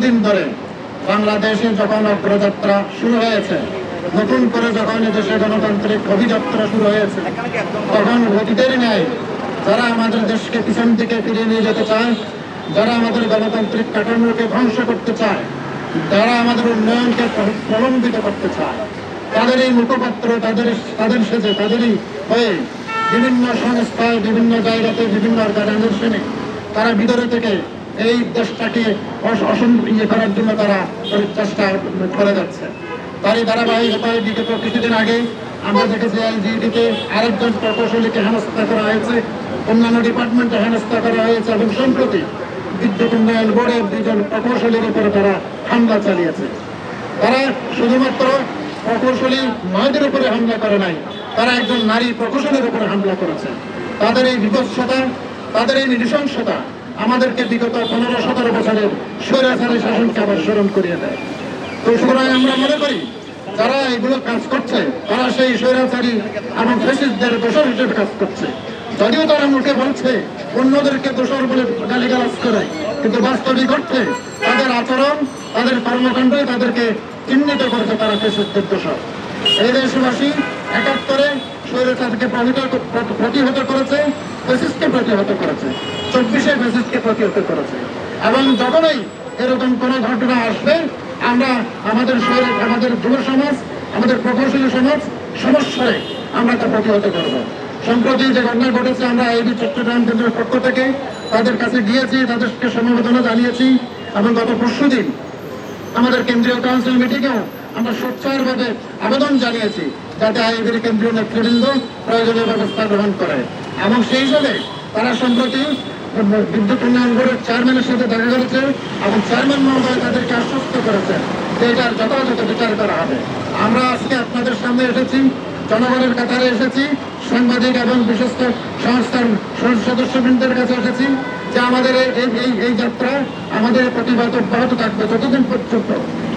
দীর্ঘদিন ধরে বাংলাদেশে যখন অগ্রযাত্রা শুরু হয়েছে, নতুন করে যখন দেশে গণতান্ত্রিক অভিযাত্রা শুরু হয়েছে, তখন অতীতের ন্যায় যারা আমাদের দেশকে পিছন দিকে ফিরিয়ে নিয়ে যেতে চায়, যারা আমাদের গণতান্ত্রিক কাঠামোকে ধ্বংস করতে চায়, যারা আমাদের উন্নয়নকে প্রলম্বিত করতে চায়, তাদের এই মুখপাত্র, তাদের সেজে, তাদেরই হয়ে বিভিন্ন সংস্থায়, বিভিন্ন জায়গাতে, বিভিন্ন অর্গানাইজেশনে তারা ভিতরে থেকে এই দেশটাকে ইয়ে করার জন্য তারা চেষ্টা করে যাচ্ছে। তারই ধারাবাহিকতায় বিগত কিছুদিন আগে আমরা দেখেছি এলজিইডিতে আরেকজন প্রকৌশলীকে হেনস্থা করা হয়েছে, অন্যান্য ডিপার্টমেন্টে হেনস্থা করা হয়েছে, এবং সম্প্রতি বিদ্যুৎ উন্নয়ন বোর্ডের দুজন প্রকৌশলীর উপরে তারা হামলা চালিয়েছে। তারা শুধুমাত্র প্রকৌশলী মেয়েদের উপরে হামলা করে নাই, তারা একজন নারী প্রকৌশলীর উপরে হামলা করেছে। তাদের এই বিভৎসতা, তাদের এই নৃশংসতা আমাদেরকে বিগত 15-17 বছরের স্বৈরাচারী শাসনকে আবার স্মরণ করিয়ে দেয়। তো সুতরাং আমরা মনে করি যারা এগুলো কাজ করছে তারা সেই স্বৈরাচারী এবং ফ্যাসিস্টদের দোষর হিসেবে কাজ করছে। যদিও তারা মুখে বলছে অন্যদেরকে দোষর বলে গালিগালাজ করে, কিন্তু বাস্তবিক অর্থে তাদের আচরণ, তাদের কর্মকাণ্ডই তাদেরকে চিহ্নিত করেছে তারা ফ্যাসিস্টদের দোষর। এই দেশবাসী 71-এ স্বৈরাচারকে প্রতিহত করেছে, ফ্যাসিস্টকে প্রতিহত করেছে, 24-এ ফ্যাসিস্টকে প্রতিহত করেছে। এবং যখনই এরকম কোনো ঘটনা আসবে আমরা আমাদের যুব সমাজ, আমাদের প্রকৌশলী সমাজ সমস্যায় আমরা তা প্রতিহত করব। সম্প্রতি যে ঘটনা ঘটেছে, আমরা এবি চট্টগ্রাম কেন্দ্রের পক্ষ থেকে তাদের কাছে গিয়েছি, তাদেরকে সমবেদনা জানিয়েছি, এবং গত পরশুদিন আমাদের কেন্দ্রীয় কাউন্সিল মিটিংয়েও আমরা সোচ্চারভাবে আবেদন জানিয়েছি যাতে আইবির কেন্দ্রীয় নেতৃবৃন্দ প্রয়োজনীয় ব্যবস্থা গ্রহণ করে। এবং সেই হিসাবে তারা সম্প্রতি বিদ্যুৎ উন্নয়ন বোর্ডের চেয়ারম্যানের সাথে দেখা করেছে, এবং চেয়ারম্যান মহোদয় তাদেরকে আশ্বস্ত করেছে যে এটার যথাযথ বিচার করা হবে। আমরা আজকে আপনাদের সামনে এসেছি, জনগণের কাতারে এসেছি, সাংবাদিক এবং বিশ্বস্ত সংস্থার সদস্যবৃন্দের কাছে এসেছি যে আমাদের এই যাত্রা, আমাদের প্রতিবাদ অব্যাহত থাকবে যতদিন পর্যন্ত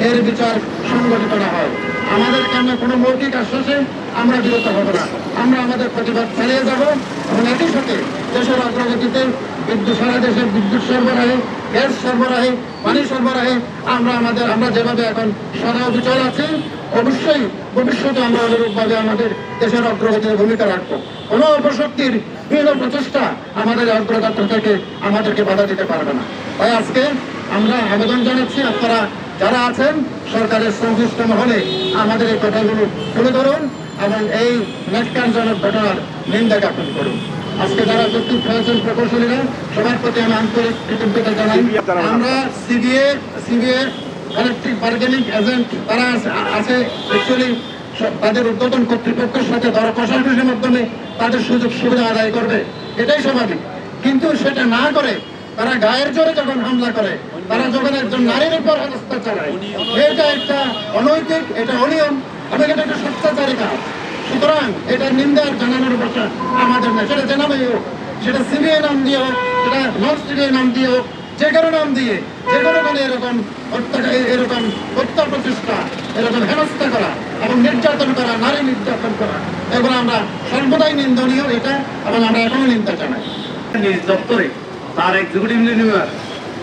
এর বিচার সংগঠিত না হয়। আমাদের কেন কোনো মৌখিক আশ্বাসে আমরা বিরত হব না, আমরা আমাদের প্রতিবাদ চালিয়ে যাব। এবং একই সাথে দেশের অগ্রগতিতে সারা দেশে বিদ্যুৎ সরবরাহে, গ্যাস সরবরাহে, পানি সরবরাহে আমরা যেভাবে এখন সদা অবিচল আছি, অবশ্যই ভবিষ্যতে আমরা অনুরূপভাবে আমাদের দেশের অগ্রগতির ভূমিকা রাখবো। কোনো অপশক্তির বিভিন্ন প্রচেষ্টা আমাদের অগ্রযাত্রা থেকে আমাদেরকে বাধা দিতে পারবে না। তাই আজকে আমরা আবেদন জানাচ্ছি, আপনারা যারা আছেন সরকারের সংশ্লিষ্ট মহলে আমাদের এই কথাগুলো তুলে ধরুন এবং এই ন্যাক্কারজনক ঘটনার নিন্দা জ্ঞাপন করুন। আজকে যারা উপস্থিত হয়েছেন প্রকৌশলীরা, সবার প্রতি আমি আন্তরিক কৃতজ্ঞতা জানাই। আমরা সিবিএ ইলেকট্রিক বার্গেনিং এজেন্ট তারা আছে, অ্যাকচুয়ালি তাদের উদ্বোধন কর্তৃপক্ষের সাথে দর কষাকষির মাধ্যমে তাদের সুযোগ সুবিধা আদায় করবে, এটাই স্বাভাবিক। কিন্তু সেটা না করে তারা গায়ের জোরে যখন হামলা করে, তারা যখন একজন নারীর উপর হেনস্থা চালায়, এটা একটা অনৈতিক, এটা অনিয়ম এবং এটা একটা স্বেচ্ছাচারী কাজ। সুতরাং এটার নিন্দার জানানোর ভাষা আমাদের না, সেটা জানাবেই হোক, সেটা সিবিআই নাম দিয়ে হোক, সেটা নন সিবিআই নাম দিয়ে হোক, যে কোনো নাম দিয়ে, যে কোনো এরকম হত্যা প্রচেষ্টা, এরকম হেনস্থা করা এবং নির্যাতন করা, নারী নির্যাতন করা, এগুলো আমরা সর্বদাই নিন্দনীয় এটা, এবং আমরা এখনো নিন্দা জানাই। নিজ দপ্তরে তার এক্সিকিউটিভ ইঞ্জিনিয়ার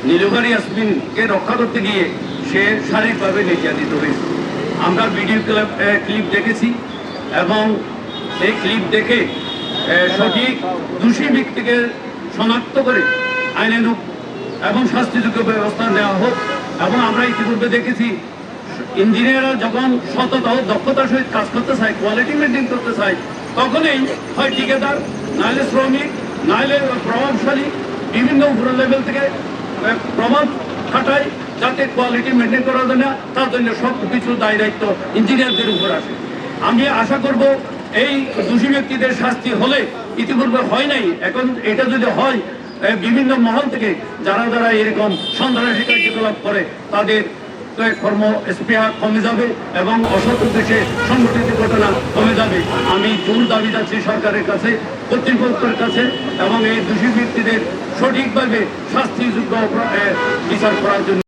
নীলুফার ইয়াসমিনকে রক্ষা করতে গিয়ে সে শারীরিকভাবে নির্যাতিত হয়েছে। আমরা ভিডিও ক্লিপ দেখেছি, এবং সেই ক্লিপ দেখে সঠিক দোষী ব্যক্তিকে শনাক্ত করে আইনানুগ এবং শাস্তিযোগ্য ব্যবস্থা নেওয়া হোক। এবং আমরা ইতিপূর্বে দেখেছি ইঞ্জিনিয়াররা যখন সততা ও দক্ষতার সহিত কাজ করতে চায়, কোয়ালিটি মেনটেন করতে চায়, তখনই হয় ঠিকাদার, নাহলে শ্রমিক, নাহলে প্রভাবশালী বিভিন্ন উপরের লেভেল থেকে প্রভাব খাটায় যাতে কোয়ালিটি মেনটেন করা যায় না, তার জন্য সব কিছু দায় দায়িত্ব ইঞ্জিনিয়ারদের উপর আসে। আমি আশা করব এই দোষী ব্যক্তিদের শাস্তি হলে, ইতিপূর্বে হয় নাই, এখন এটা যদি হয়, বিভিন্ন মহল থেকে যারা এরকম সন্ত্রাসী কার্যকলাপ করে তাদের কর্মস্পৃহা কমে যাবে এবং অসৎ উদ্দেশ্যে সংগঠিত ঘটনা কমে যাবে। আমি জোর দাবি যাচ্ছি সরকারের কাছে, কর্তৃপক্ষের কাছে, এবং এই দোষী ব্যক্তিদের সঠিকভাবে শাস্তিযোগ্য বিচার করার জন্য।